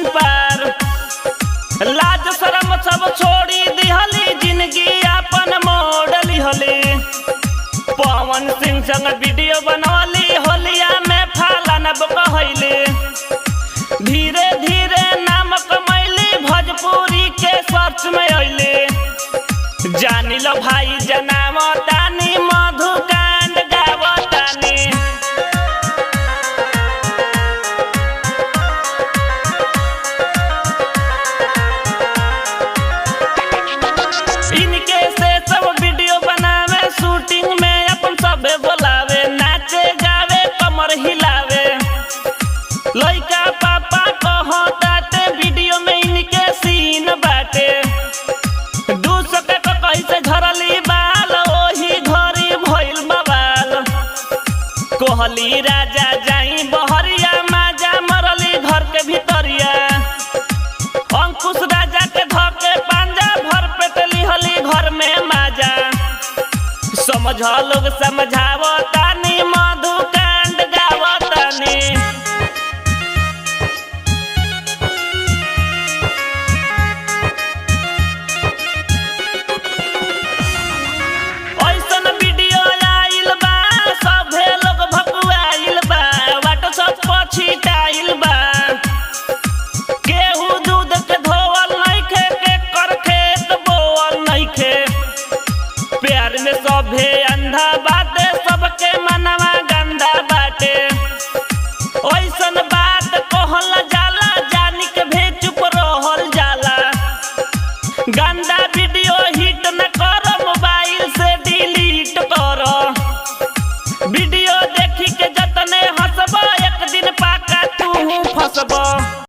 सीमान पार। लाज शरम सब छोड़ी दिहली, जिंदगी अपन मोड़ लिहली। पवन सिंह संग वीडियो बनवली, होलिया में फालन कहली। धीरे धीरे नाम कमैली, भोजपुरी के सर्च में अइली। जानी लो भाई जनाम तानी, मधुकांड गावतानी। इनके से सब वीडियो बनावे, शूटिंग में अपन सबे बोलावे। नाचे गावे कमर हिलावे, लइका पापा कहताते वीडियो में इनके सीन बाटे। 200 के कैसे झरली बाल, ओही घरी भइल बवाल। कहली राजा जाई बहरिया, माजा मरली घर के भीतरिया। अंकुश राजा के धके पांजा, भर पेट लिहली घर में माजा। समझ लोग समझावतानी, मधुकांड गावतानी। ऐसन वीडियो आइल बा, सभे लोग भकुआइल बा। व्हाट्सएप पर छिटाइल बा। केहू दूध के धोवल नइखे, के कर खेत बोवल नइखे। प्यार में सभे अंधा बाटे, सबके मनवा गंदा बाटे। ऐसन बात कहल जाला, जानी के भी चुप रहल जाला। गंदा वीडियो हिट न